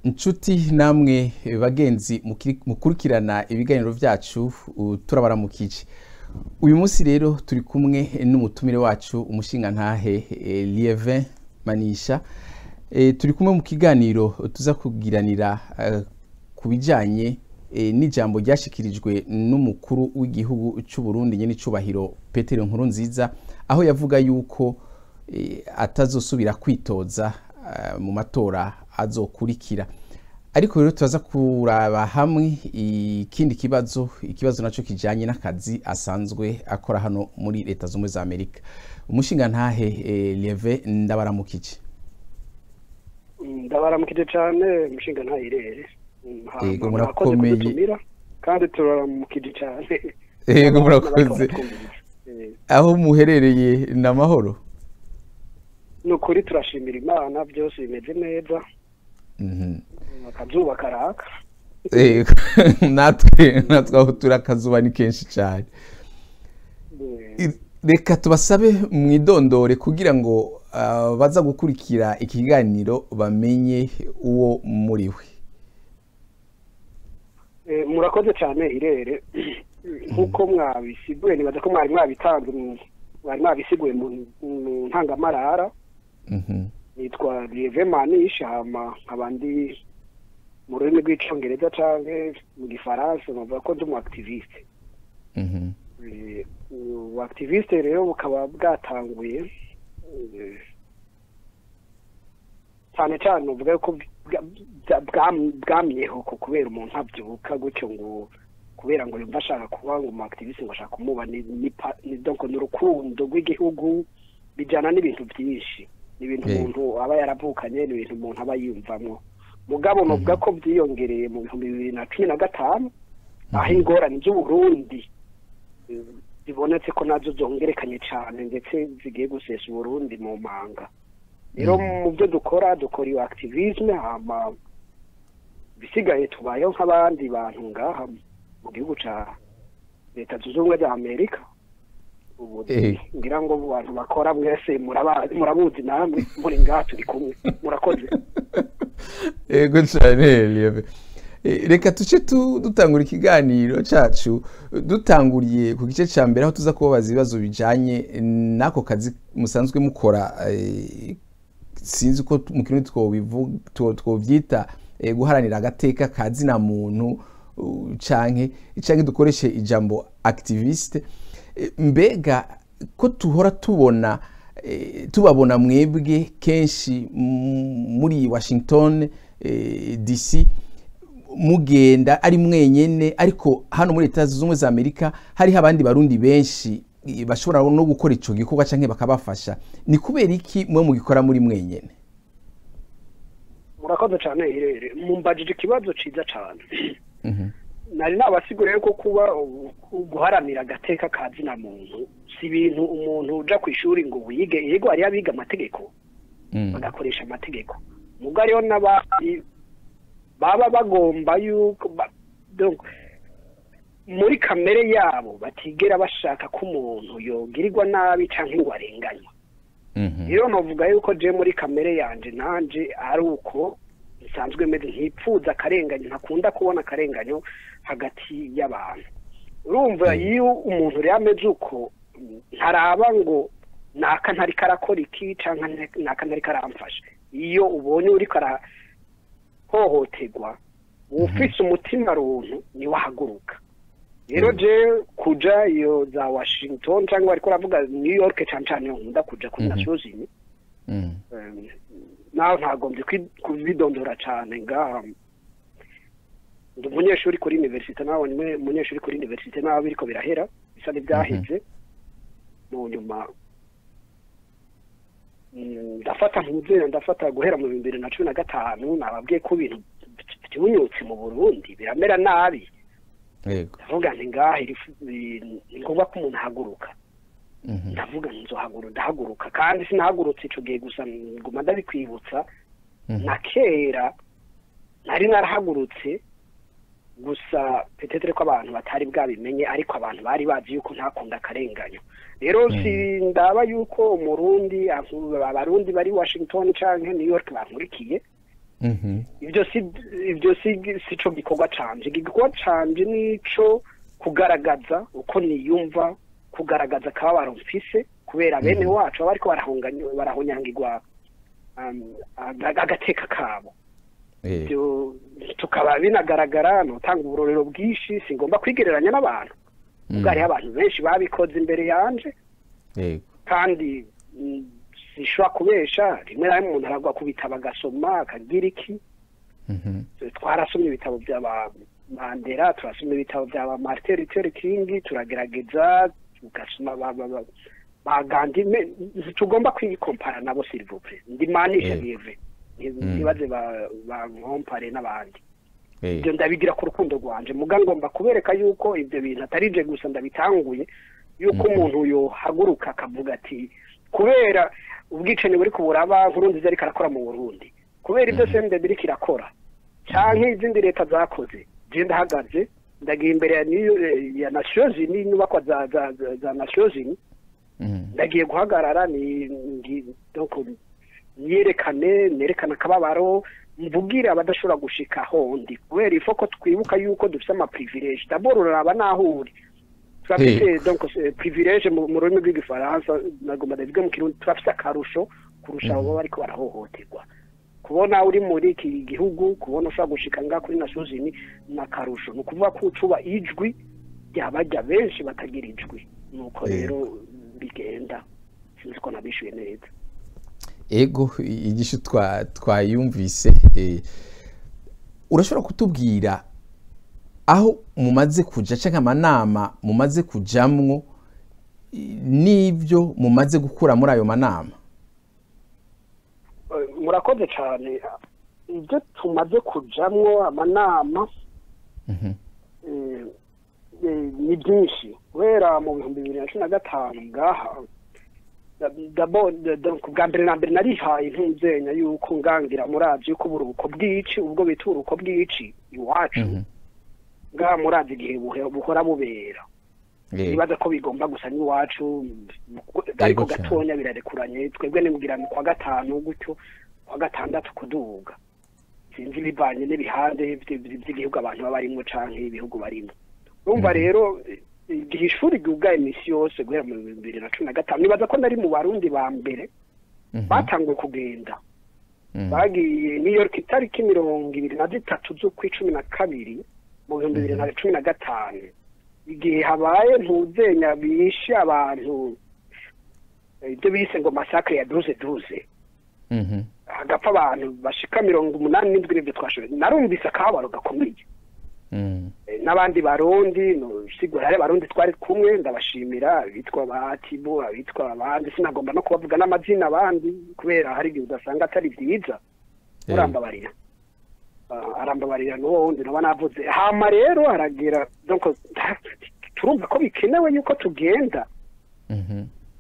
Inshuti namwe bagenzi mukurikirana ibiganiro vyacu turabaramukije. Uyu munsi rero turi kumwe n'umutumire wacu umushinga ntahe Lievin Manisha. Turi kumwe mu kiganiro tuza kugiranira kubijanye n'ijambo ryashikirijwe n'umukuru w'igihugu cy'u Burundi nyene cubahiro Petero Nkurunziza, aho yavuga yuko atazosubira kwitoza mu matora azokurikira. Ariko rero turaza kuraba hamwe ikindi kibazo naco kijanye n'akazi asanzwe akora hano muri leta z'umwe za Amerika. Umushinga ntahe Lievin ndabaramukije. Ndabaramukije cyane umushinga ntahe Irere. Yego murakomeye kandi turaramukije cyane. Yego murakoze. Aho muherereye n'amahoro? Nukuri turashimira Imana, byose bimeze neza. Akazuba karaka. Natwe aho turakazuba ni kenshi cyane. Reka tubasabe mwidondore kugira ngo baza gukurikira ikiganiro bamenye uwo muriwe. Murakoze cyane Irere. Nkuko mwabisiguye nibaza ko mwari mwabitanze mwari mwabisiguye mu ntangamarara. Nitwa Lievin Manisha, abandi mu rurimi rw'icyongereza canke mu gifaransa bavuga ko ndi umu activiste. Activiste rero bukaba bwatanguye cyane cyane uvuga ko bwamyeho kubera umuntu abyuka gutyo ngo kubera ngo yumva ashaka kuba umu activiste ngo ashaka kumuba ni donc n'urukundo rw'igihugu bijana n'ibintu byinshi. Ibintu umuntu aba yaravukanye, n'ibintu umuntu aba yiyumvamo. Mugabo novuga ko byiyongereye mu 2015 aho ingorane z'Uburundi zibonetse ko nazo zongerekanye cyane ndetse zigiye gusesa Uburundi mu manga. Rero mu byo dukora iyo activisme, hama bisigaye tubayeho nk'abandi bantu ngaha mu gihugu ca leta zunze ubumwe za Amerika. Ngira ngo abantu bakora mwese murabuzi namwe muri ngaha turi kumwe. Murakoze. Yego cyane Lievin. Reka tuce dutangura ikiganiro cacu dutanguriye ku gice ca mbere aho tuza kubabaza ibibazo bijanye nako kazi musanzwe mukora. Sinzi ko mu kirundi twovyita guharanira agateka kazi na muntu canke dukoreshe ijambo activiste. Mbega ko tuhora tubabona mwebwe kenshi muri Washington DC mugenda ari mwenyene, ariko hano muri leta z'umwe za Amerika hari abandi barundi benshi bashobora no gukora ico gikorwa canke bakabafasha. Ni kubera iki mwe mugikora muri mwenyene? Murakoze cyane Irere, mumbajije ikibazo ciza cyane. Nari nabasiguriye ko kuba guharanira agateka kazi na muntu si ibintu umuntu uja kwishuri ngo wige. Yego ari abiga amategeko bagakoresha amategeko, muga rero n'abandi baba bagomba yuko donc muri kamere yabo batigera bashaka ko umuntu yogirirwa nabi canke ngo arenganywe. Rero novuga yuko je muri kamere yanje nanje ari uko nsanzwe meze nkipfuza akarenganyo, ntakunda kubona akarenganyo hagati y'abantu. Urumva iyo umuntu rero ameze uko ntaraba ngo naka ntari karakora iki canke naka ntari karamfasha. Iyo ubonye uri hohoterwa ufise umutima runtu ni wahaguruka. Rero je kuja iyo za Washington cyangwa ariko ravuga New York cyane nkunda kuja kuri Nations Unies. Naho ntagombye kubidondora cyane ngaha. Ndi umunyeshuri kuri university, naho ni umunyeshuri kuri university, naho biriko birahera bisa n'ibyaheze. Mu nyuma ndafata guhera mu 2015 nababwiye ko ibintu byunyutse mu Burundi biramera nabi. Yego. Ndavuga nti ngaha ngombwa ko umuntu ahaguruka. Ndavuga ndahaguruka kandi sinahagurutse ico gihe gusa, nguma ndabikwibutsa. Na kera nari narahagurutse gusa peut-être ko abantu batari bwabimenye, ariko abantu bari bazi yuko ntakunda akarenganyo. Rero si ndaba yuko umurundi abarundi bari Washington canke New York bankurikiye ibyo si cyo gikorwa canje. Igikorwa canje nico kugaragaza uko niyumva, kugaragaza akababaro mfise kubera bene wacu baba ariko barahonyangirwa agateka kabo. Ibyo tukaba binagaragara, notanga uburorero bwinshi, singomba kwigereranya n'abantu ubwo hariho abantu benshi babikoze imbere yanje kandi sishobora kubesha. Rimwe na rimwe umuntu aragwa ku bitabo agasoma akagira iki. Twarasomye ibitabo by'aba Mandela, turasoma ibitabo by'aba Martin Luther King, turagerageza tugasoma ba Gandhi. Tugomba kwikompara nabo s'il vous plaît, ndimanisha bive ntibaze ba nkompare n'abandi. Ibyo ndabigira ku rukundo rwanje, muga ngomba kubereka yuko ibyo bintu atarije gusa ndabitanguye, yuko umuntu yohaguruka akavuga ati kubera ubwicanyi buri kuburaba Nkurunziza ariko arakora mu Burundi, kubera ibyo CNDD biriko irakora canke izindi leta zakoze, je ndahagaze ndagiye imbere ya Nations Unies, inyubakwa za Nations Unies, ndagiye guhagarara donc nerekana akababaro, mvugira abadashobora gushika hondi, kubera ifoko twibuka yuko dufite ama privilege. D'abord uraraba naho uri turafite donc privilege mu rurimi rw'igifaransa, nagomba ndavuga mu Kirundi, turafite akarusho kurusha abo bariko barahohoterwa. Kubona uri muri iki gihugu, kubona ushaka gushika nga kuri Nations Unies na karusho, no kuvuga ko ucuba ijwi ryabajya benshi batagira ijwi. Nuko rero bigenda, sinzi ko nabishuye neza. Ego igisho twayumvise. Urashobora kutubwira aho mumaze kuja canke amanama mumaze kujamwo n'ibyo mumaze gukura muri ayo manama? Murakoze cyane. Ibyo tumaze kujamwo amanama ni byinshi. Wera mu 2015 ngaha bwa mbere na mbere narihaye intunzenya yuko ngangira muravyo yuko uburuko bw'ici, ubwo bita uburuko bw'ici iwacu ngaha muravyo igihe buhora bubera. Nibaza ko bigomba gusa n'iwacu ariko gatonya birarekuranye. Twebwe nimugira kwa gatanu gutyo, kwa gatandatu kuduga, sinzi bivanye n'ibihande by'igihugu abantu baba barimwo canke ibihugu barimo. Urumva rero igihe ishuri ryugaye imisi yose guhera mu 2015, nibaza ko nari mu Barundi ba mbere batanguye kugenda. Bagiye New York itariki 23 z'ukwicumi mu 2015, igihe habaye ntuzenya bishe abantu, ibyo bise ngo massacre ya 12 hagapfa abantu bashika 87. Ibyo twashoboye, narumvise akababaro gakomeye. N'abandi Barundi no sigura ari Barundi twari kumwe, ndabashimira abitwa Batibo, abitwa abandi, sinagomba no kubavuga n'amazina abandi kubera hari igihe udasanga atari byiza. Urambabarira arambabarira n'uwo wundi naba navuze. Hama rero haragira donc turumva ko bikenewe yuko tugenda.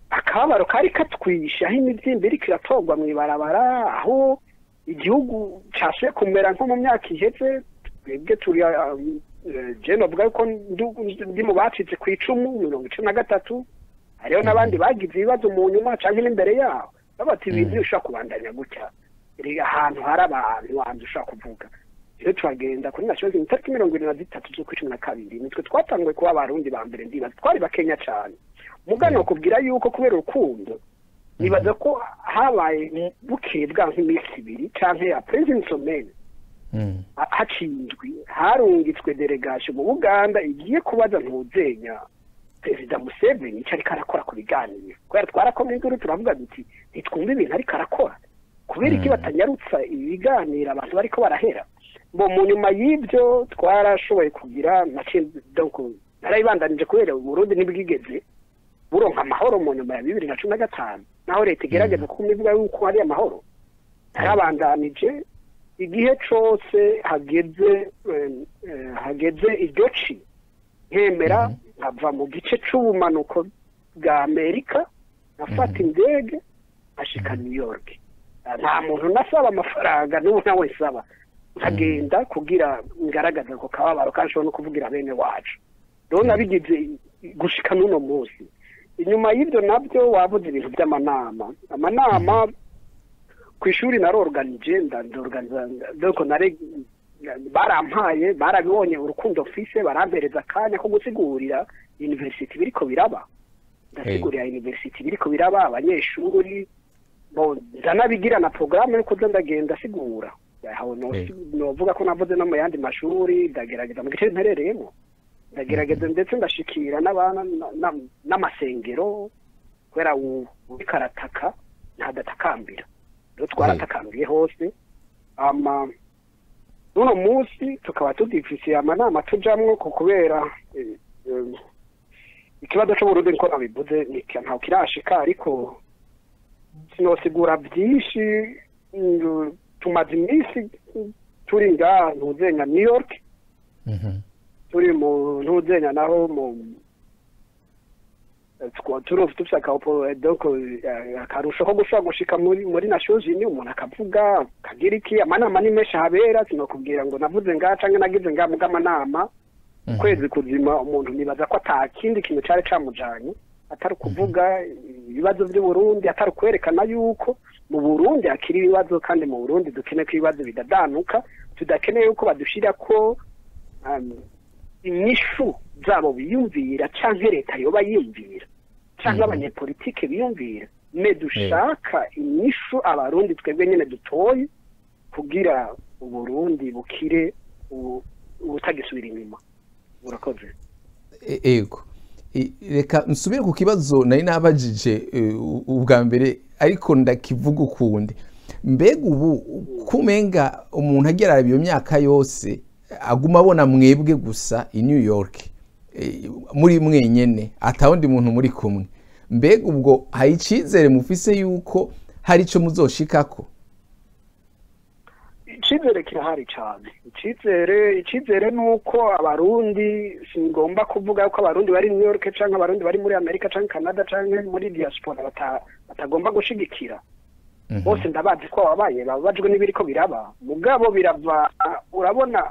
Akababaro kari katwisha, aho imivyimba iriko iratogwa mw'ibarabara, aho igihugu cashe kumera nko mu myaka iheze. Twebwe turi je novuga ko ndi mu bacitse ku 13, hariho n'abandi bagize ibibazo mu nyuma canke n'imbere yaho. Babati ibintu bishobora kubandanya gutya, ahantu hari abantu wanze ushaka kuvuga. Rero twagenda kuri Nations Unies itariki 23 z'ukwicumi, nitwe twatanguye kuba Abarundi ba mbere. Ndibaza twari bakenya cyane. Mugano kubwira yuko kubera urukundo, nibaza ko habaye bukebwa nk'imisi 2 canke ya President Somene hacindwi harungitswe delegation mu Buganda igiye kubaza ntuzenya Perezida Museveni cyari karakora ku biganiro. Kubera twarakomye inkuru turavuga duti ntitwumva ibintu ariko arakora, kubera iki batanyarutsa ibiganiro abantu bariko barahera. Mu nyuma y'ibyo twarashoboye kugira donc narayibandanije kubera Burundi nibwigeze buronka amahoro mu nyuma ya 2015, naho leta igerageza kumivuga yuko ari amahoro. Narabandanije igihe cyose hageze iryoci nkemera nkava mu gice c'ubumanuko bwa Amerika, nafata indege ashika New York. Nta muntu nasaba amafaranga n'ubu nawe saba, nkagenda kugira ngaragaza ko kababaro kanshobora no kuvugira bene wacu. Rero nabigize gushika n'uno munsi. Inyuma y'ibyo nabyo wavuze ibintu by'amanama. Amanama kw'ishuri narorganije ndorganiza donc barampaye barabibonye urukundo mfise barampereza akanya ko gusigurira university biriko biraba ndasigurira university biriko biraba abanyeshuri ndanabigira na programme yuko ndagenda sigura aho novuga ko navuze no mu yandi mashuri ndagerageza mu gice nterereyemo ndagerageza ndetse ndashikira n'abana n'amasengero kubera ubikarataka ntadatakambira rero twaratakambiye hose uno munsi tukaba tudifisiye amanama tujamwo kubera ikibazo c'Uburundi niko nabivuze ntaho kirashika ariko sinosigura byinshi tumaze iminsi turi ngaha ntuzenya New York turi mu ntuzenya naho mu tufisaka donc akarusho ko gushobora gushika muri Nations Unies umuntu akavuga kagira iki amanama ni menshi habera sinokubwira ngo navuze ngaha canke nagize ngaha mugamanama kwezi kuzima umuntu nibaza ko atakindi kintu cari camujanye atari kuvuga ibibazo by'u Burundi atari kwerekana yuko mu Burundi akiri ibibazo kandi mu Burundi dukeneye ko ibibazo bidadanuka tudakeneye yuko badushira ko inyishu zabo biyumvira canke leta yoba yiyumvira canke abanyepolitike biyumvira me dushaka inyishu abarundi twebwe nyene dutoye kugira Uburundi bukire ubutagisubira inyuma murakoze ego reka nsubire ku kibazo nari nabajije ubwa mbere ariko ndakivuga ukundi mbega ubu kumenga umuntu agera iyo myaka yose aguma abona mwebwe gusa i New York muri mwenyene atawundi muntu muri kumwe mbega ubwo hari icizere mufise yuko hari ico muzoshikako icizere kirahari cyane icizere nuko abarundi singomba kuvuga ko abarundi bari New York canke abarundi bari muri Amerika canke Canada canke muri diaspora batagomba gushigikira bose ndabazi ko babaye babajwe n'ibiriko biraba mugabo birava urabona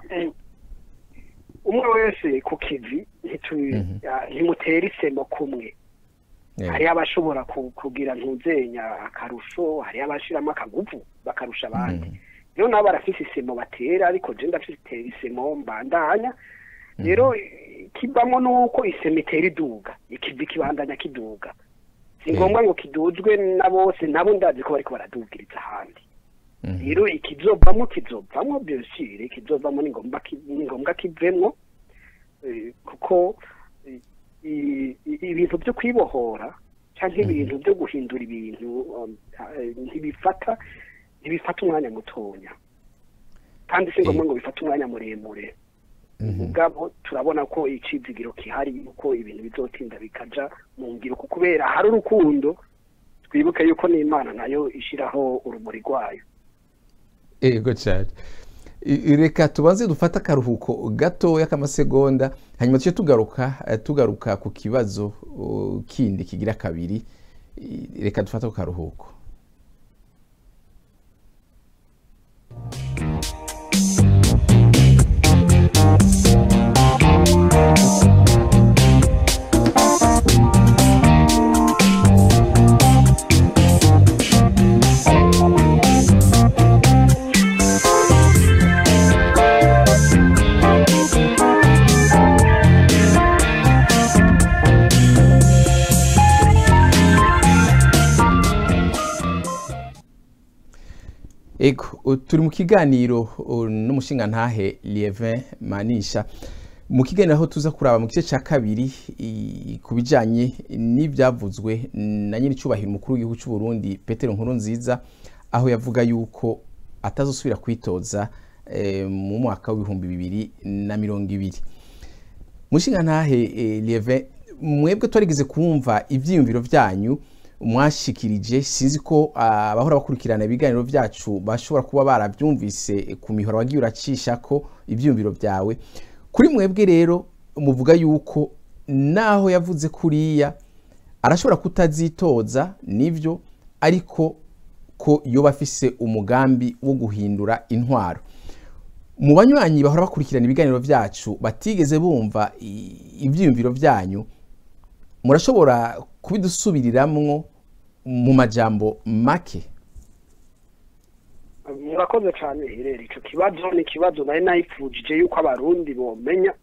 umwe wese ku kivi ntimutera isemo kumwe hari abashobora kugira ntuzenya akarusho hari abashiramo akaguvu bakarusha abandi rero nabo barafise isemo batera ariko je ndafise isemo mbandanya rero kibamo nuko isemo itera iduga ikivi kibandanya kiduga si ngombwa ngo kiduzwe na bose nabo ndazi ko bariko baradugiriza ahandi rero ikizovamwo byosire ikizovamwo ni ngombwa kivemwo kuko ibintu byo kwibohora canke ibintu byo guhindura ibintu ntibifata umwanya mutonya kandi si ngombwa ngo bifate umwanya muremure ubwabo turabona ko icizigiro kihari yuko ibintu bizotinda bikaja mu ngiro kubera hari urukundo twibuke yuko n'Imana nayo ishiraho urumuri rwayo ego cyane reka tubanze dufata akaruhuko gato y'akamasegonda hanyuma tuce tugaruka ku kibazo kindi kigira kabiri reka dufate ku karuhuko Ego turi mu kiganiro n'umushinga ntahe Lievin Manisha mu kiganiro aho tuza kuraba mu gice ca kabiri kubijanye n'ivyavuzwe na nyine cyubahiro umukuru w'igihugu cy'u Burundi Petero Nkurunziza aho yavuga yuko atazosubira kwitoza mu mwaka w'2020 mushinga ntahe Lievin mwebwe twarigize kumva ivyiyumviro vyanyu mwashikirije sinzi ko abahora bakurikirana ibiganiro byacu bashobora kuba barabyumvise ku mihora wagiye uracisha ko ibyumviro byawe kuri mwebwe rero muvuga yuko naho yavuze kuriya arashobora kutazitoza nivyo ariko ko yoba afise umugambi wo guhindura intwaro mu banywanyi bahora bakurikirana ibiganiro byacu batigeze bumva ibyumviro byanyu murashobora kubidusubiriramwo mu majambo make urakoze cyane rero ico kibazo ni kibazo nari nayipfujije yuko abarundi bomenya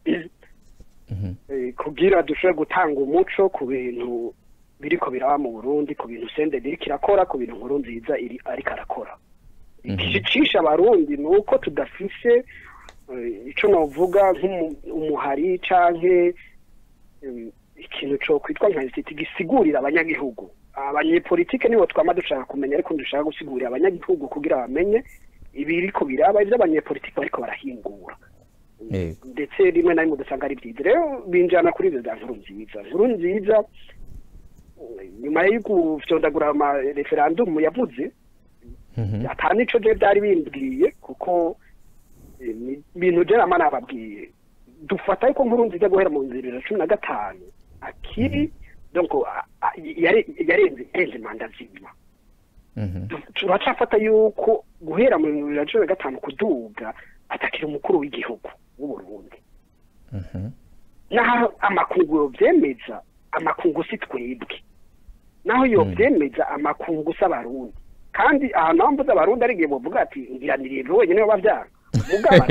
kugira dushobore gutanga umuco ku bintu biriko biraba mu Burundi, ku bintu sende biriko irakora, ku bintu nkuru nziza ariko arakora. Ikicisha abarundi ni uko tudafise ico novuga nk'umuhari canke ikintu cyo kwitwa nka institute gisigurira abanyagihugu. Abanyepolitike nibo twama dushaka kumenya, ariko dushaka gusigurira abanyagihugu kugira bamenye ibiriko biraba ivyo abanyepolitike bariko barahingura. Ndetse rimwe na rimwe ugasanga ari byiza. Rero binjana kuri ivyo bya nkuru nziza nyuma yo gufyondagura ama referendum yavuze atani ico je byari bimbwiye kuko ibintu je namana babwiye dufata yuko nkuru nziza guhera mu 2015 akiri donc yarenze manda zima turacafata yuko guhera mu 2015 kuduga atakira umukuru w'igihugu w'u Burundi naho amakungu vyemeza amakungu si twebwe naho yo vyemeza amakungu s'abarundi kandi ahantu mvuze abarundi ari gihe bovuga ati ngiraniriye wenyene bavyanga mugaba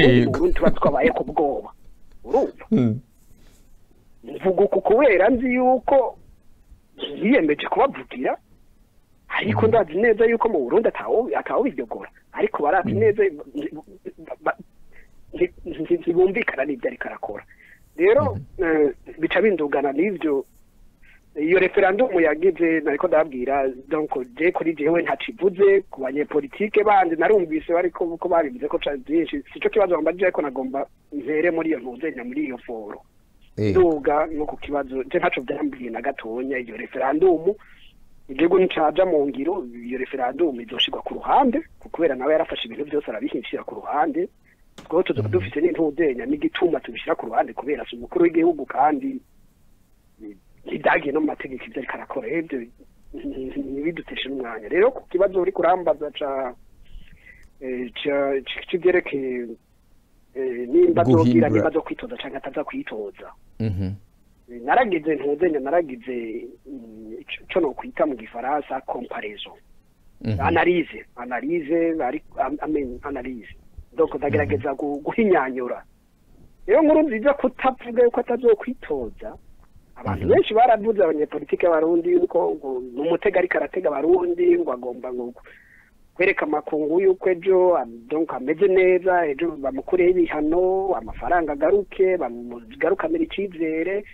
tuba twabaye ku bwoba urumva mvuga kubera nzi yuko yiyemeje kubavugira ariko ndazi neza yuko mu Burundi atawo biryogora ariko barati neza ntibumvikana n'ibyo ariko arakora rero bica bindugana n'ivyo iyo referendum yagize nariko ndabwira donc je kuri jewe ntacivuze ku banyepolitike bandi narumvise bariko ko babivuze ko byinshi sico kibazo bambajije ariko nagomba mpere muri iyo ntuzenya muri iyo foro duga no ku kibazo je ntaco byambwiye na gatonya iyo referendum igihugu nicaja mu ngiro iyo referendum izoshirwa ku ruhande kubera nawe yarafashe ibintu byose arabihishira ku ruhande twose tuzoba dufise n'intuzenya n'igituma tubishira ku ruhande kubera si umukuru w'igihugu kandi idagiye no mu mategeko ibyo ariko arakora ibyo ntibiduteshe n'umwanya rero ku kibazo uri kurambaza c'ivyerekeye nimba zogira nimba zo kwitoza canke ataza kwitoza naragize ntuzenya naragize ico no kwita mu gifaransa comparaison analyse donc ndagerageza guhinyanyura rero nkuru nziza kutavuga yuko atazokwitoza abantu benshi baravuze abanyepolitike b'abarundi yuko n'umutega ariko aratega abarundi ngo agomba ngo kwereka amakungu yuko ejo donc ameze neza ejo bamukureho ibihano amafaranga agaruke bamugarukamira icizere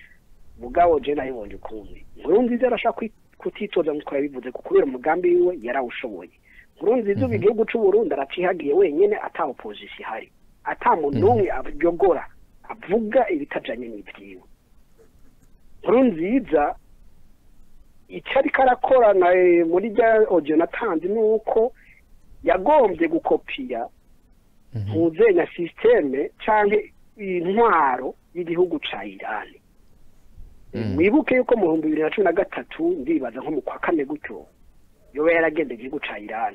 mugabo je nayibonye ukundi nkuru nziza arashaka kutitoza nk'uko yabivuze kubera umugambi wiwe yarawushoboye nkuru nziza ubu igihugu c'u Burundi aracihagiye wenyene ata opposition ihari ata muntu n'umwe abyogora avuga ibitajanye n'ivyiwe nkuru nziza icyo ariko arakorana muri rya audio natanze nuko yagombye gukopiya ntuzenya systeme canke intwaro y'igihugu ca Iran mwibuke yuko mu 2013 ndibaza nko mu kwa kane gutyo yoba yaragende igihugu ca Iran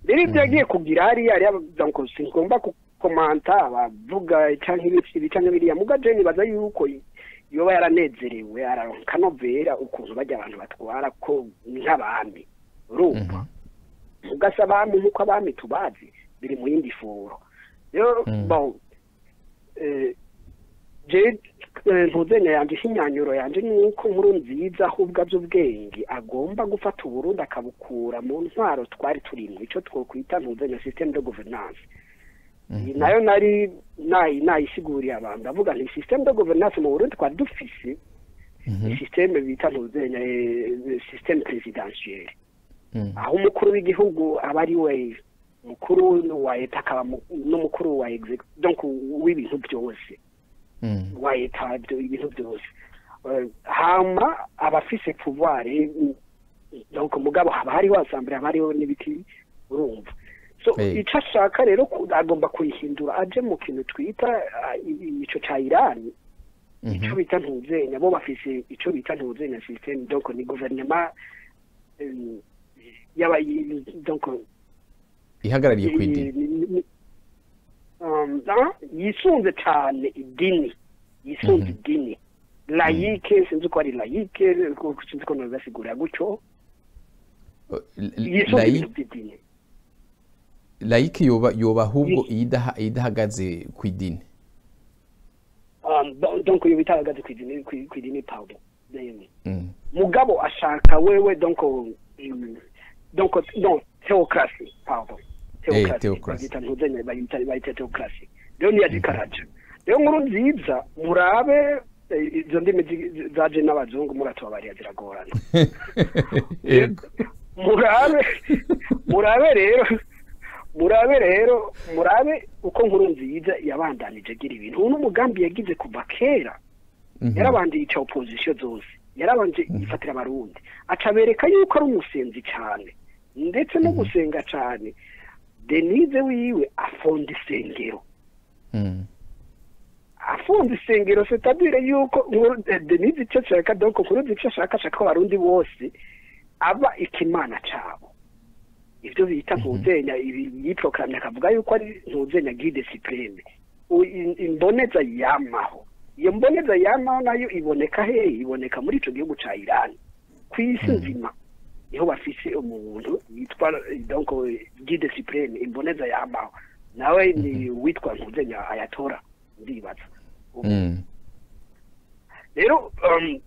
rero ibyo yagiye kugira hariya donc singomba kukomanta abavuga canke ibiti canke biriya mugaje nibaza yuko yoba yaranezerewe araronka novera ukuntu bajya abantu batwara ko nk'abami urumva ugasa abami nk'uko abami tubazi biri mu yindi foro rero bon je ntuzenya yanje hinyanyuro yanje nuko nkuru nziza ahubwo by'ubwenge agomba gufata uburundi akabukura mu ntwaro twari turimo ico twokwita ntuzenya système de gouvernance nayo nari nayisiguriye abantu ndavuga nti système de gouvernance mu Burundi kwa dufise système bita ntuzenya système présidentiel aho umukuru w'igihugu aba ari we mukuru wa leta akaba n'umukuru wa donc w'ibintu byose wa leta ibintu byose hama abafise pouvoir donc mugabo haba hariho assemblée haba hariho n'ibiti urumva so icyo ashaka rero agomba kuyihindura aje mu kintu twita ico ca Iran ico bita ntuzenya bo bafise ico bita ntuzenya système donc ni gouvernement yaba donc ihagarariye kw'idini yisunze cyane idini yisunze idini laïque sinzi ko ari laïque sinzi ko nozasigura gutyo yisunze idini laïque yoba ahubwo idahagaze ku idini. Donc yoba itahagaze ku idini pardon. Mugabo ashaka wewe donc non theocracy pardon. Theocracy. Ntuzenya bayita theocracy. Rero ni yadikaraje. Rero nkuru nziza murabe izo ndimi zaje n'abazungu muratubabariya ziragorana. murabe uko nkuru nziza yabandanije agira ibintu n'umugambi yagize kuva kera. Yarabanje yica opposition zose, yarabanje yifatira abarundi, acabereka yuko ari umusenzi cyane ndetse no gusenga cyane. Denise wiwe afonda isengero. Afonda isengero c'est-à-dire yuko Denise icyo ashaka donc nkuru nziza ashaka ko abarundi bose aba ikimana cyabo. Ibyo bita ntuzenya yiproclamye akavuga yuko ari ntuzenya guide supreme. Imboneza yamaho. Iyo mboneza yamaho nayo iboneka iboneka muri ico gihugu ca Iran. Kwisi nzima niho bafise umuntu yitwa donc guide supreme imboneza yamaho. Nawe ni witwa ntuzenya Ayatora ndibaza. Rero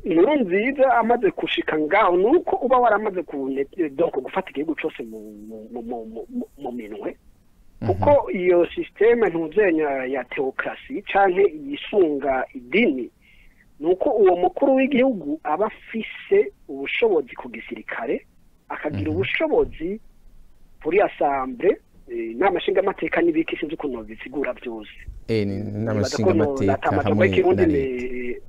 nkuru nziza amaze kushika ngaho nuko uba waramaze donc gufata igihugu cyose mu minwe kuko iyo systeme ntuzenya ya theocracy canke yisunga idini nuko uwo mukuru w'igihugu aba afise ubushobozi ku gisirikare akagira ubushobozi kuri assemblée n'amashinga amateka n'ibiki sinzi ukuntu bisigura byose n'amashinga amateka hamwe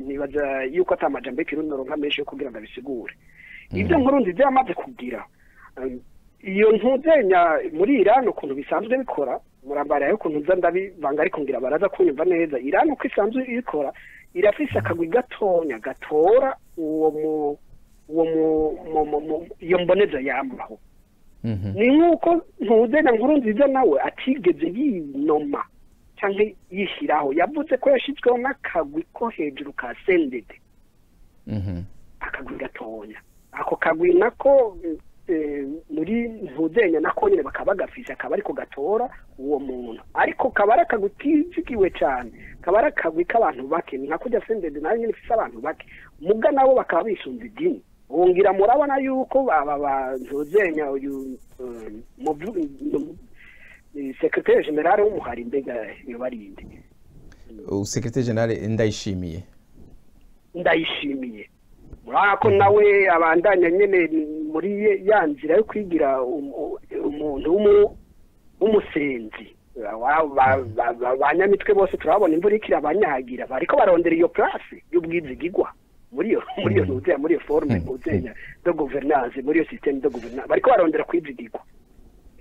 nibaza yuko atamajambo y'ikirundi noronka menshi yo kugira ngo abisigure. Ibyo nkuru nziza yamaze kugira iyo ntuzenya muri Iran ukuntu bisanzwe bikora murambara yo kuntu ndabivanga ariko ngira baraza kunyumva neza. Iran uko isanzwe ikora irafise akagwi gatonya gatora iyo mboneza yamaho. Ni nkuko ntuzenya nkuru nziza nawe atigeze yinoma canke yishiraho yavuze ko yashitsweho n'akagwi ko hejuru ka sendede. Akagwi gatonya ako kagwi nako muri ntuzenya nako nyine bakaba gafise akaba ariko gatora uwo muntu ariko kabara kagutizikiwe cyane kabara kagwi k'abantu bake nka kujya sendede nayo nyine ifise abantu bake muga nabo bakaba bisunze idini. Wongira murabona yuko aba ntuzenya uyu secrétaire général w'umuhari mbega yobarinde secrétaire général ndayishimiye murako nawe abandanya nyene muri yanzira yo kwigira umuntu w'umusenzi abanyamitwe bose turabona imvura ikira abanyagira bariko barondera iyo place y'ubwizigigwa muri iyo ntuzenya muri iyo forme ntuzenya de gouvernance muri iyo système de gouvernance bariko barondera kwizigigwa.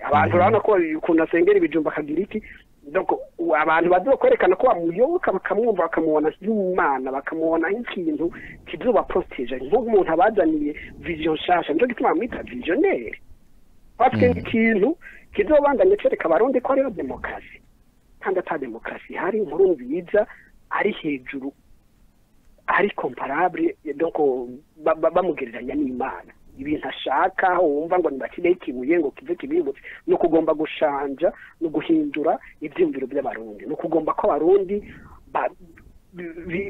Abantu urabona ko ukuntu asengera ibijumba akagira iki donc abantu bazokwerekana ko bamuyoboka bakamwumva bakamubona nk'Imana bakamubona nk'ikintu kizoba protege nk'umuntu abazaniye vision shasha nicyo gituma bamwita visionnaire parce que ikintu kizobandanya cereka abarundi ko ariyo demokarasi kandi ata demokarasi hari inkuru nziza ari hejuru ari comparable donc bamugereranya n'Imana. Ibintu ashaka wumva ngo nibakire ikibuye ngo kive kibibutse no kugomba gushanja no guhindura ibyumviro by'abarundi no kugomba ko abarundi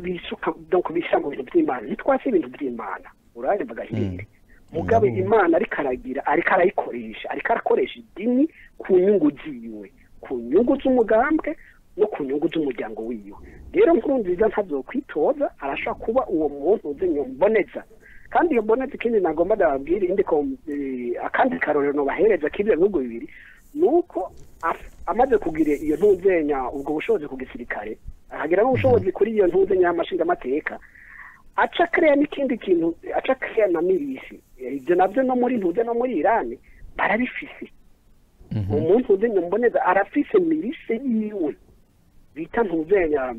bisuka donc bishambo ibintu by'Imana nitwase ibintu by'Imana urare bagahirire mugabe Imana ariko aragira ariko arayikoresha ariko arakoresha idini ku nyungu ziwe ku nyungu z'umugambwe no ku nyungu z'umuryango wiwe. Rero nkuru nziza ntazokwitoza arashaka kuba uwo muntu uzenye mboneza kandi iyo mboneza ikindi nagomba ndababwira indi ko akandi karorero no bahereza k'ibyo bihugu bibiri nuko amaze kugira iyo ntuzenya ubwo bushobozi ku gisirikare akagira n'ubushobozi kuri iyo ntuzenya y'amashinga amateka aca kreya n'ikindi kintu aca kreya na milisi. Ibyo nabyo no muri ntuze no muri Iran barabifise. Umuntu uzenya mboneza arafise milisi yiwe bita ntuzenya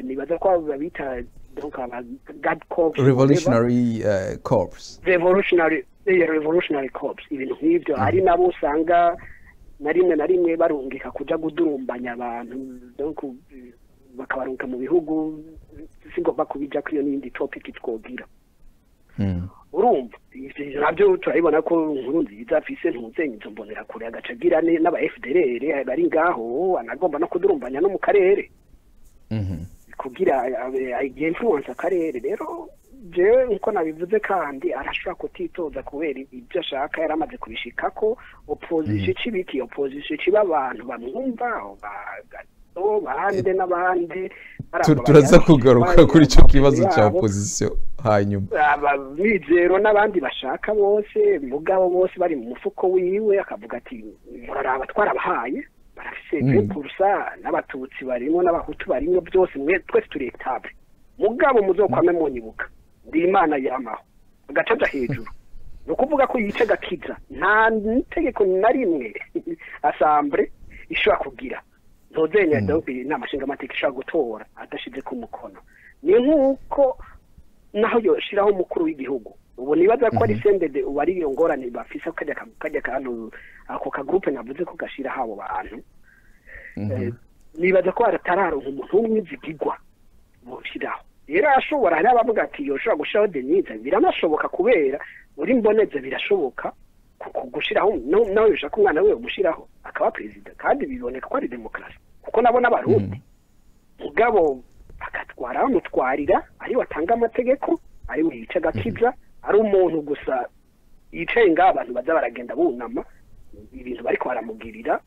nibaza ko babita donc God Corps Revolutionary Corps Revolutionary Corps ibintu nk'ibyo ari nabo usanga na rimwe barungika kuja gudurumbanya abantu donc bakabarunka mu bihugu singomba kubija kwiyo n'indi topic twogira. urumva nabyo turabibona ko inkuru nziza afise ntuzenye izo mbonera kure agaca agira n'aba FDLR bari ngaho anagomba no kudurumbanya no mu karere kugira influence akarere. rero jewe nko nabivuze kandi arashobora kutitoza kubera ibyo ashaka yaramaze kubishikako. opposition cibiki opposition ciba abantu bamwumva bande n'abandi turaza kugaruka kuri ico kibazo cya opposition hanyuma bizero n'abandi bashaka bose mugabo bose bari mu mufuko wiwe akavuga ati muraraba twarabahaye barafise peuple n'abatutsi barimo n'abahutu barimo byose mwe twese turi stable mugabo muzokwame munyibuka ndi imana yamaho agacaja hejuru no kuvuga ko yice gakiza nta tegeko na rimwe assemble ishobora kugira ntozenya dobi n'amashinga amateka ishobora gutora adashize ku mukono. ni nkuko naho yoshiraho umukuru w'igihugu ubu nibaza ko ari sendede uwari iyo ngorane bafise kajya kantu ako ka groupe navuze ko gashira habo bantu nibaza ko atararonka umuntu w'umwizigirwa mushiraho. rero ashobora hari abavuga ati yoshobora gushiraho Denise biranashoboka kubera uri mboneze birashoboka gushiraho nawe ushaka umwana we umushiraho akaba president kandi biboneka ko ari demokarasi kuko nabona abarundi mugabo akatwara amutwarira ari watanga amategeko ari wica gakiza ari umuntu gusa yicaye ngaho abantu baza baragenda bunama ibintu bariko baramugirira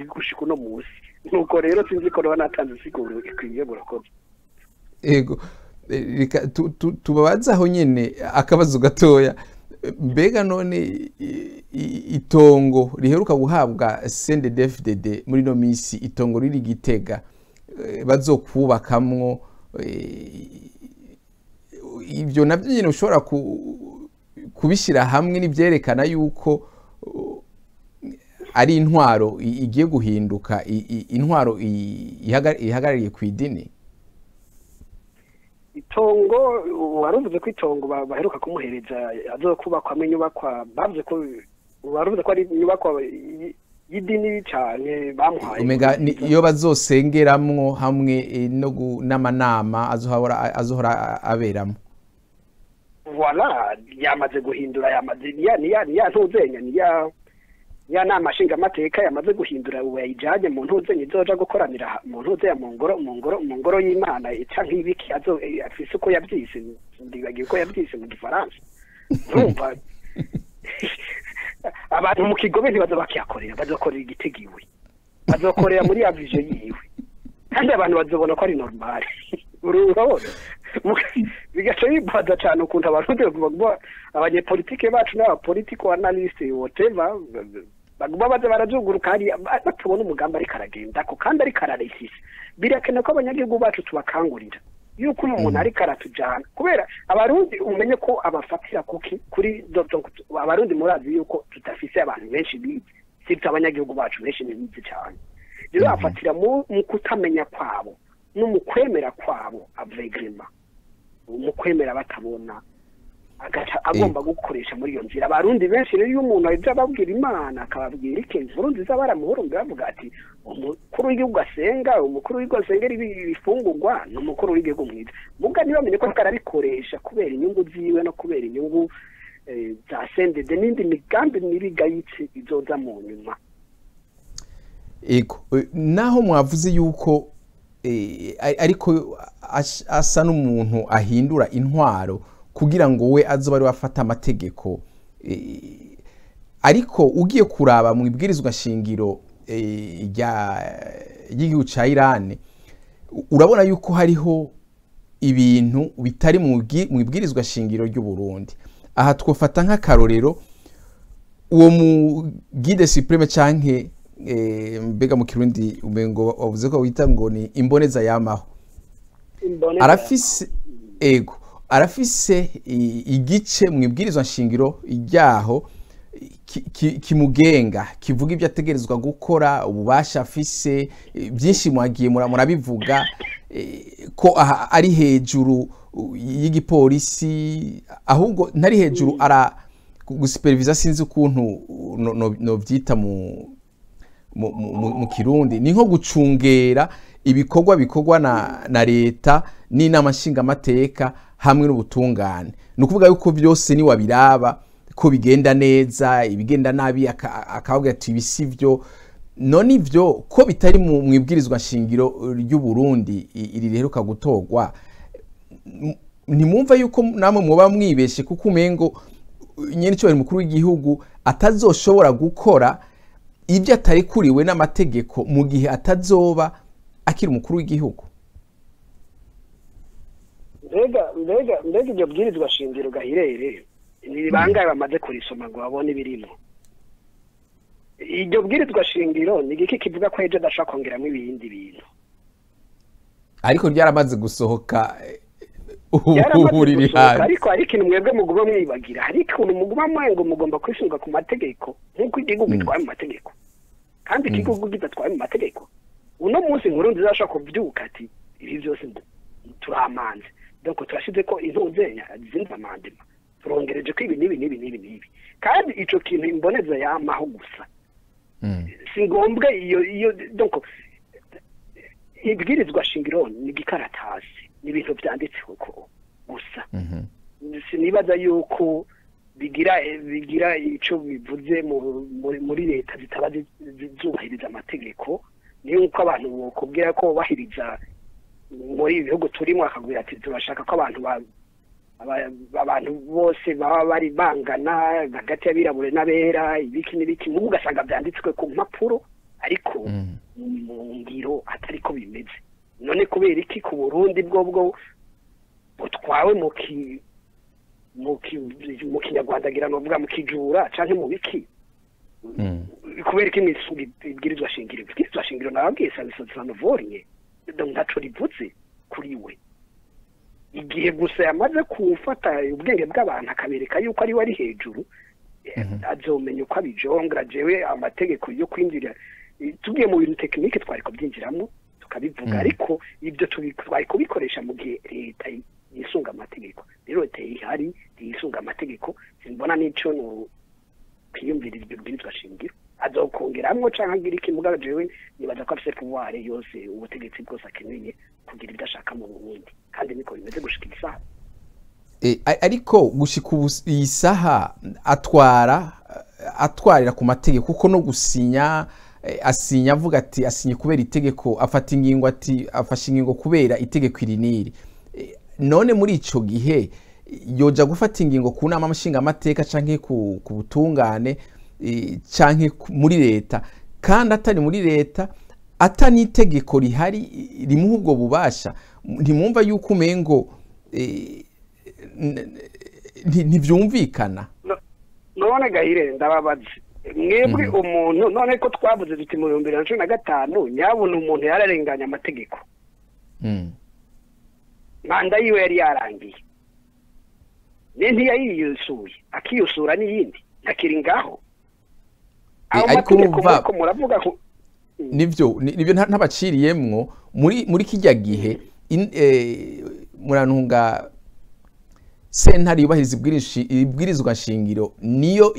gushika no musi. nuko rero sinzi ko rero natanze siguro ikwiye burakoze. Ego tubabazaho nyene akabazo gatoya mbega none itongo riheruka guhabwa CNDD-FDD muri no misi itongo riri Gitega bazokubakamwo ibyo navyo nyene ushobora kubishira hamwe n'ivyerekana yuko ari intwaro igiye guhinduka intwaro ihagarariye kw'idini. itongo waruvuze ko itongo baheruka kumuhereza azokubakwa inyubakwa bavuze ko waruvuze ko ari inyubakwa y'idini cyane bamuhaye umega iyo bazosengeramwo hamwe no n'amanama azohora aberamo. Voilà yamaze guhindura yamaze ya ntuzenya ya nama nshinga amateka yamaze guhindura ubu yayijanye mu ntuzenye izoja gukoranira mu ntuzeya mu ngoro y'Imana canke ibiki afise uko yavyise ndibagiye ko yavyise mu Gifaransa. urumva abantu mu Kigobe ntibaza bakiyakorera bazokorera igitegiwe bazokorera muri ya vision yiwe kandi abantu bazobona ko ari normal. urabona bigaca bibaza cyane ukuntu abantu bavuga abanyepolitike bacu n'abapolitiko analyste whatever baguma baza barazunguruka hari batubona umugambi ari karagenda ko kandi ari kararesisi. birakene ko abanyagihugu bacu tubakangurira yuko umuntu ari karatujana kubera abarundi umenye ko abafatira kuri abarundi murazi yuko tutafise abantu benshi bize sibyo abanyagihugu bacu benshi ntibize cyane. rero afatira mu kutamenya kwabo no mu kwemera kwabo avegrema mu kwemera batabona agaca agomba gukoresha muri iyo nzira. abarundi benshi rero iyo umuntu ajya babwira Imana akababwira ikintu urundi zabaramuhoro bavuga ati umukuru w'igihugu asenga umukuru w'igihugu asengera ibifungurwa n'umukuru w'igihugu mwiza muga ntibamenye ko karabikoresha kubera inyungu ziwe no kubera inyungu za sendede n'indi migambi n'ibigayitse izoza mu nyuma. Ego naho mwavuze yuko ariko asa n'umuntu ahindura intwaro kugira ngo we azoba ari wafata amategeko ariko ugiye kuraba mu ibwirizwa shingiro y'igihugu ca Iran urabona yuko hariho ibintu bitari mu ibwirizwa shingiro ry'u Burundi. aha twofata nk'akarorero uwo mu guide supreme canke mbega mu Kirundi umengo wavuze ko wita ngo ni imboneza yamaho arafise igice mu ibwirizwa nshingiro ryaho kimugenga kivuga ibyo ategerezwa gukora ububasha afise byinshi mwagiye murabivuga ko ari hejuru y'igipolisi ahubwo ntari hejuru ara gusupervisa sinzi ukuntu no byita mu Kirundi ni nko gucungera ibikorwa bikorwa na leta n'inama nshingamateka hamwe n'ubutungane ni ukuvuga yuko byose ni wabiraba ko bigenda neza ibigenda nabi akavuga ati ibisivyo none ivyo ko bitari mu ibwirizwa shingiro ry'u Burundi iri riheruka gutorwa nimumva yuko namwe muba mwibeshe kuko umengo nyene cyo mukuru w'igihugu atazoshobora gukora ibyo atari kuriwe n'amategeko mu gihe atazoba akiri umukuru w'igihugu. mbega ibyo bwirizwa shingiro gahirere ni bangaye bamaze kurisoma ngo babone ibirimo. Iryo bwirizwa shingiro ni igiki kivuga ko ejo adashaka kongeramo ibindi bintu ariko ryaramaze gusohoka ubu riri hanze ariko ikintu mwebwe muguma mwibagira hari ikintu muguma mwengo mugomba kwishinga ku mategeko nk'uko igihugu gitwaye mu mategeko kandi igihugu gidatwaye mu mategeko uno munsi nkuru nzashaka kuvyuka ati ibi byose turamanze donc turashize ko intuzenya zinda mandima turongereje ko ibi nibi kandi ico kintu imboneza yamaho gusa singombwe iyo donc ibwirizwa shingiro ni gikaratasi ni ibintu byanditswe ko gusa sinibaza yuko bigira ico bivuze muri leta zitaba zubahiriza amategeko niyo uko abantu bokubwira ko bahiriza muri ibihugu turimo akagwira ati turashaka ko abantu bose baba bari bangana hagati y'abirabure n'abera ibiki n'ibiki ugasanga byanditswe ku mpapuro ariko mu ngiro atari ko bimeze none kubera iki ku Burundi bwo butwawe mu kinyarwanda gira no vuga mu kijura canke mu biki kubera iki ibwirizwa shingiro nababwiye sabisotsano vorye ndaco rivuze kuri we igihe gusa yamaze kufata ubwenge bw'abantu akabereka yuko ari wari hejuru azomenya uko abijongera jewe amategeko yo kwinjira tugiye mu bintu tekinike twari kubyinjiramo tukabivuga ariko ibyo twari kubikoresha mu gihe leta yisunga amategeko rero leta ihari yisunga amategeko simbona n'ico no kwiyumvira ibyo bwirizwa shingiro azokongeramwo canke agira ikimuga jewe nibaza ko afise pouvoir yose ubutegetsi bwose akeneye kugira ibyo ashaka mu Burundi kandi niko bimeze gushika isaha ariko gushika iyi saha atwarira ku mategeko kuko no gusinya asinya avuga ati asinye kubera itegeko afata ingingo ati afashe ingingo kubera itegeko iriniri none muri ico gihe yoja gufata ingingo ku nama amashinga amateka canke ku butungane canke muri leta kandi atari muri leta atani itegeko rihari rimuha ubwo bubasha ntimwumva yuko umengo ntivyumvikana none gahire ndababazi mwebwe umuntu none ko twavuze duti mu 2015 nyabona umuntu yararenganya amategeko manda yiwe yari yarangiye ntiyayiyusuye akiyusura n'iyindi nakiri ngaho ariko urumva nivyo ntabaciriyemwo muri kijya gihe murantunga sentare yubahiriza ibwirizwa shingiro niyo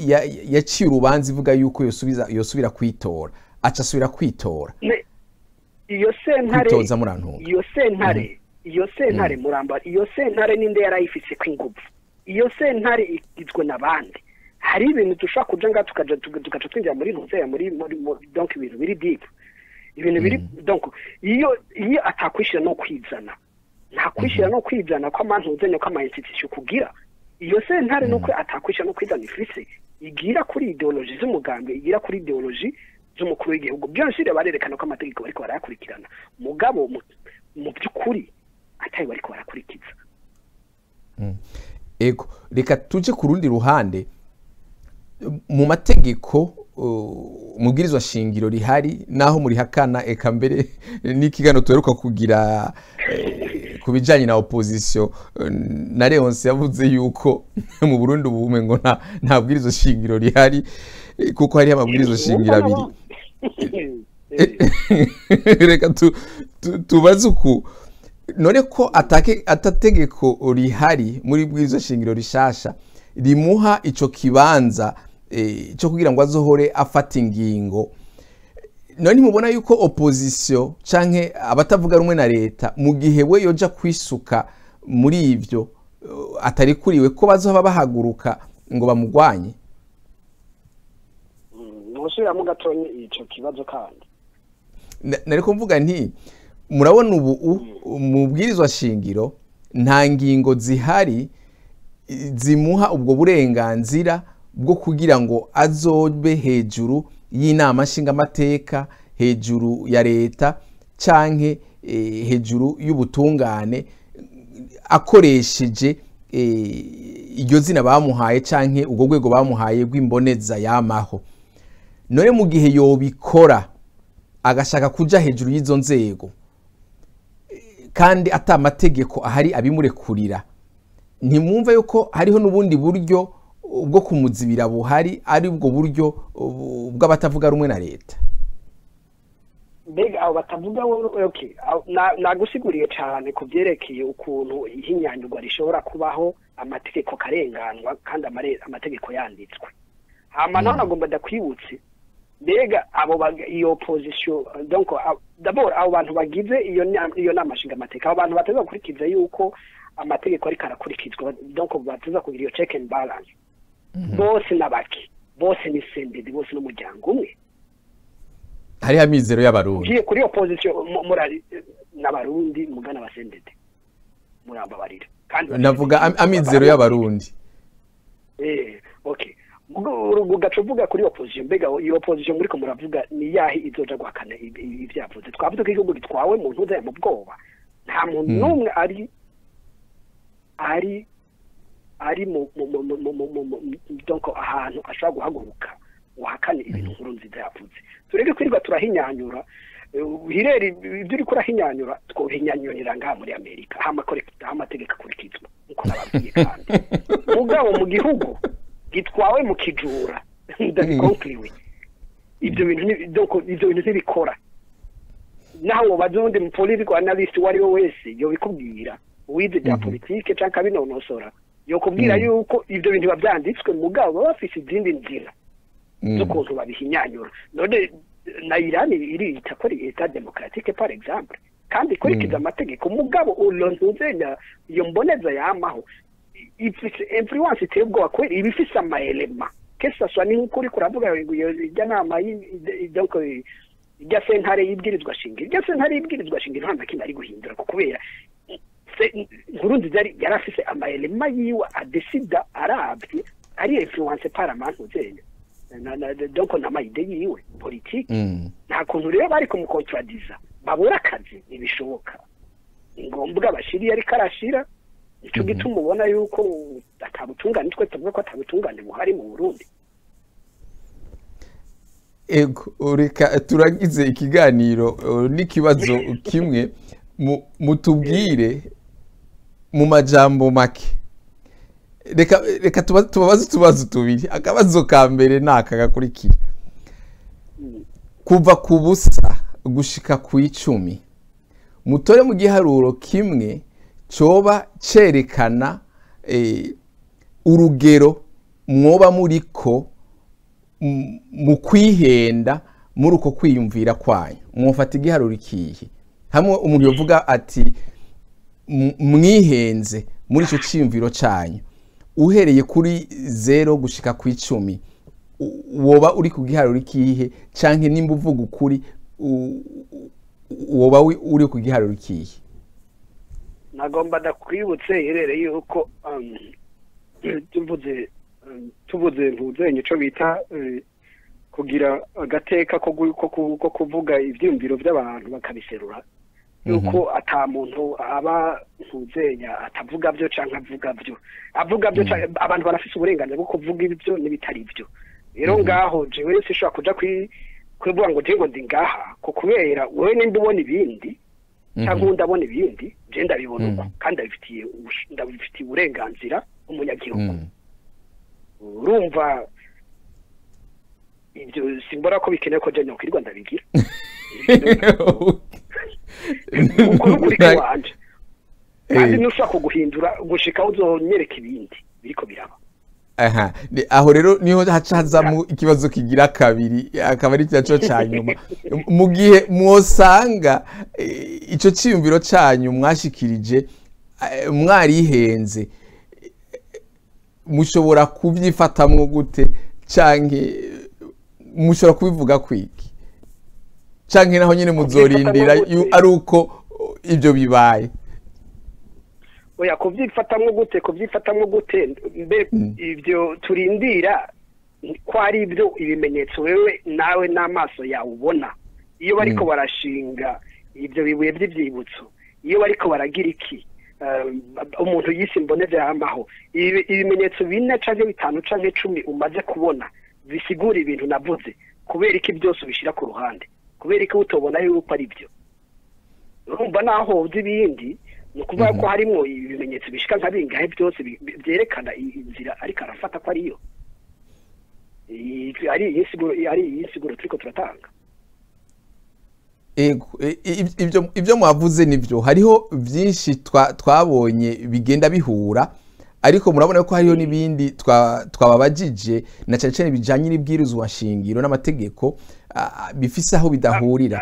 yaciye urubanza ivuga yuko yosubira kwitora aca asubira kwitora iyo sentare muramba iyo sentare ninde yarayifise kw'inguvu iyo sentare igizwe n'abandi hari ibintu dushaka kuja nga tukaja twinjira muri ntuzeya muri donc ibintu biri deep ibintu biri donc iyo atakwishira no kwizana nta kwishira no kwizana ko amantu uzenye ko ama institution kugira iyo sentare nuko atakwishira no kwizana ifise igira kuri ideologie z'umugambi igira kuri ideologie z'umukuru w'igihugu byose barerekana ko amategeko bariko barayakurikirana mugabo mu byukuri atayi bariko barakurikiza ego reka tuje ku rundi ruhande mu mategeko umubwirizwa shingiro rihari naho muri hakana eka mbere n'ikigano tuheruka kugira ku bijanye na opposition na Leonce yavuze yuko mu Burundi ubume ngo nta bwirizwa shingiro rihari kuko hari amabwirizwa shingiro abiri reka tubaze uku none ko atategeko rihari muri bwirizwa shingiro rishasha rimuha ico kibanza cyo kugira ngo azohore afata ingingo none mubona yuko opposition canke abatavuga rumwe na leta mu gihe we yoja kwisuka muri ivyo atarikuriwe ko bazoba bahaguruka ngo bamugwanye? Nusubiramo gatonyi ico kibazo kandi. Nariko mvuga nti murabona ubu mu bwirizwa shingiro nta ngingo zihari zimuha ubwo burenganzira bwo kugira ngo azobe hejuru y'inama nshingamateka, hejuru ya leta canke hejuru y'ubutungane akoresheje iryo zina bamuhaye canke ubwo rwego bamuhaye rw'imboneza yamaho. None mu gihe yobikora agashaka kuja hejuru y'izo nzego kandi ata amategeko ahari abimurekurira, ntimwumva yuko hariho n'ubundi buryo bwo kumuzibira buhari, ari ubwo buryo bw'abatavuga rumwe na leta? Mbega abo batavuga okay, nagusiguriye cyane ku byerekeye ukuntu ihinyanyurwa rishobora kubaho, amategeko karenganwa kandi amategeko yanditswe. Hama naho nagomba ndakwibutse, mbega abo iyo opposition, donc d'abord abo bantu bagize iyo nama nshinga amateka, abo bantu bateza gukurikiza yuko amategeko ari karakurikizwa, donc bateza kugira iyo check and balance. Bose nabaki, bose ni sendedi, bose n'umuryango umwe. Hari amizero y'abarundi. Giye kuri opposition murari n'abarundi mugana basendedi. Muramba barira. Kandi navuga amizero y'abarundi. Okay. Ugacuvuga kuri opposition, mbega iyo opposition muri ko muravuga ni yahi izoja guhakana ibyavuze. Twavuze ko igihugu gitwawe mu ntuze mu bwoba. Nta muntu numwe ari mu donc ahantu ashobora guhaguruka uhakane ibintu nkuru nziza yavuze. Tureke kwirirwa turahinyanyura, hireri ibyo uri kurahinyanyura twohinyanyurira ngaha muri Amerika, amategeko akurikizwa uko nababwiye kandi mugabo mu gihugu gitwawe mu kijura ndabikonkiwe ibyo bintu ntibikora. Naho bazundi mu political analyst wari wese yo bikubwira wize bya politike canka binonosora yo kubwira yuko ibyo bintu babyanditswe mugabo bafise izindi nzira z'ukuntu babihinyanyura. None na Iran iri itakori eta democratique par exemple, kandi kurikiza amategeko mugabo ulontuzenya iyo mboneza yamaho ifise influence itebwa kweli ibifise amaelema kesa swani nkuri kuravuga ijya nama donc ijya sentare y'ibwirizwa shingiro, ijya sentare y'ibwirizwa shingiro nta kintu ari guhindura kubera Burundi yarafise amaelema yiwe adesida arabye ari influence par amantu zenya donc na maide yiwe politique nta kuntu rero bari kumukontradiza babura akazi ibishoboka ngombwa bashiri yari karashira. Ico gituma ubona yuko atabutungane, twe tuvuga ko atabutungane buhari mu Burundi. Ego ureka turagize ikiganiro n'ikibazo kimwe mutubwire mu majambo make. Reka tubabaze utubazo tubiri. Akabazo ka mbere naka gakurikira. Kuva ku busa gushika ku 10 mutore mu giharuro kimwe coba cerekana urugero mwoba muriko mu kwihenda muri uko kwiyumvira kwanyu. Mwofata igiharuro ikihe? Hamwe umuntu yovuga ati mwihenze muri ico ciyumviro canyu uhereye kuri 0 gushika ku 10 woba uri ku giharuro ikihe, canke nimba uvuga ukuri woba uri ku giharuro ikihe? Nagomba ndakwibutse herere yuko tuvuze ntuzenye ico bita kugira agateka ko kuvuga ivyumviro by'abantu bakabiserura, yuko ata muntu aba ntuzenya atavuga byo canka avuga byo abantu barafise uburenganzira bwo kuvuga ibyo n'ibitari byo. Rero ngaho jewe sishobora kuja kwivuga ngo je ngo ndi ngaha ko kubera wewe ninde ubona ibindi cyangwa ndabona ibindi je ndabibona uko kandi ndabifitiye uburenganzira umunyagihugu. Urumva ibyo simbora ko bikeneye ko je nokwirirwa ndabigira uko nukuri kwanje kandi nushaka kuguhindura gushika uzonyereka ibindi biriko biraba. Aha, aho rero niho hacazamu ikibazo kigira kabiri, akaba ari cyaco cyanyuma. Mu gihe mwosanga ico ciyumviro canyu mwashikirije mwarihenze, mushobora kubyifatamwo gute canke mushobora kubivuga kwiki canke naho nyene muzorindira ari uko ibyo bibaye? Oya, kubyifatamwo gute mbe ibyo turindira ko ari ibyo ibimenyetso wewe nawe n'amaso yawe ubona iyo bariko barashinga ibyo bibuye by'ibyibutso, iyo bariko baragira iki umuntu yise imboneze yamaho ibimenyetso 4 canke 5 canke 10 umaze kubona bisigura ibintu navuze, kubera iki byose ubishira ku ruhande, kubera iki utobona yuko ari byo? Urumva naho ibindi no kuvuga ko harimo ibimenyetso bishika nka bingahe byose byerekana inzira ariko arafata ko ariyo ari insiguro turiko turatanga. Ibyo mwavuze nivyo, hariho byinshi twabonye bigenda bihura, ariko murabona ko hariho n'ibindi twababajije na cyane cyane bijanye n'ibwirizwa nshingiro n'amategeko bifise aho bidahurira.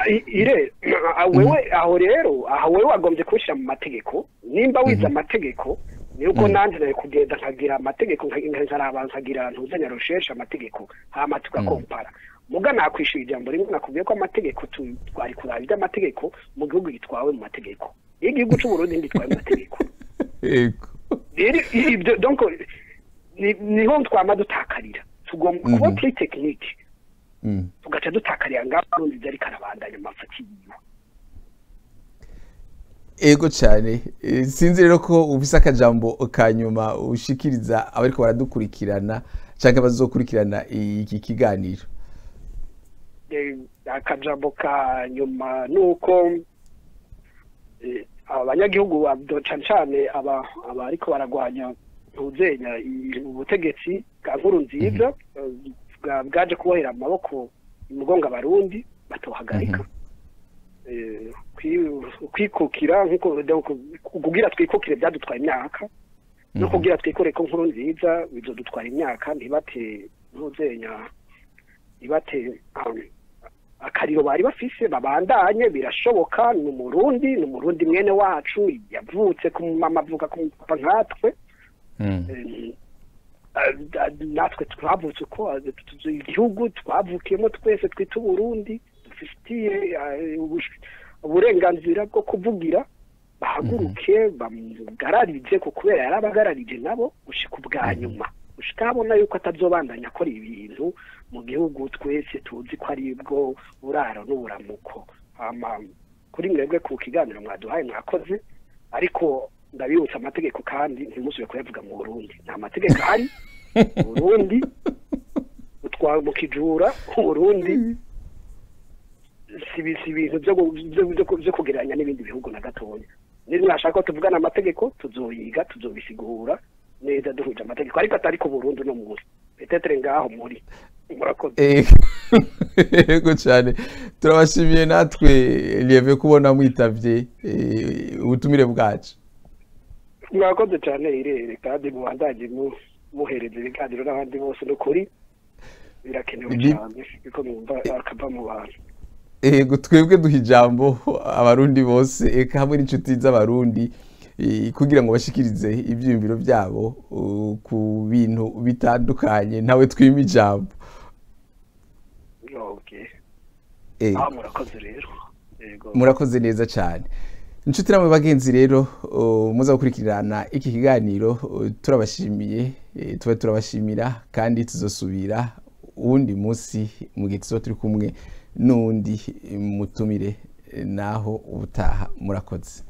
Wewe aho rero wewe wagombye kushira mu mategeko, nimba wiza amategeko nuko nanje nayo kugenda nkagira amategeko nkagira ntuzanya recherche amategeko hama tugakompara. Muga nakwishira ijambo rimwe nakubwiye ko amategeko twari kurabya amategeko mu gihugu gitwawe mu mategeko, igihugu cy'u Burundi nditwaye mu mategeko. Yego ibyo donc niho twama dutakarira, tugomba kuba plus technique tugaca dutakarira ngaho nzari karabandanya amafatiyo. Ego cyane, sinzi rero ko ufise akajambo kanyuma ushikiriza abariko baradukurikirana canke bazokurikirana iki kiganiro. Akajambo ka nyuma nuko abanyagihugu cyane cyane abariko baragwanya ntuzenya ubutegetsi bwa Nkurunziza bwaje kubohera amaboko imugonga abarundi batohagarika kwikukira nkuko kugira twikukire byadutwaye imyaka no kugira twikore ko Nkurunziza bizodutwara imyaka ntibate ntuzenya ibate akariro bari bafise babandanye birashoboka. Ni umurundi mwene wacu yavutse ku mama avuka ku papa nkatwe natwe twavutse ko igihugu twavukiyemo twese twita Burundi dufitiye uburenganzira bwo kuvugira, bahaguruke bamugararije ko kubera yarabagararije nabo gushika ubwa nyuma gushika abona yuko atazobandanya akora ibintu mu gihugu twese tuzi ko ari bwo buraro n'uburamuko. Kuri mwebwe ku kiganiro mwaduhaye mwakoze, ariko ndabibutsa amategeko kandi ntimusubire kuyavuga mu Burundi. Nta mategeko ahari Burundi utwara mu kijura Burundi si ibintu byo kugereranya n'ibindi bihugu na gatoya. Niba mwashaka ko tuvugana amategeko tuzoyiga tuzobisigura neza duhuje amategeko, ariko atari ku Burundi no muri petetre ngaho muri murakoze. Yego cyane, turabashimiye natwe Lieve kubona mwitavye ubutumire bwacu. Murakoze cyane Irere, kandi mubandanye muhereza ibiganiro n'abandi bose no kuri birakenewe cyane biko mwumva akava mu bantu. Ego twebwe duha ijambo abarundi bose eka hamwe n'inshuti z'abarundi kugira ngo bashikirize ibyiyumviro byabo ku bintu bitandukanye, ntawe twima ijambo. Murakoze rero. Murakoze neza cyane. Inshuti namwe bagenzi rero muza gukurikirana iki kiganiro, turabashimiye turabashimira kandi tuzosubira uwundi munsi mu gihe tuzo turi kumwe n'undi mutumire naho ubutaha. Murakoze.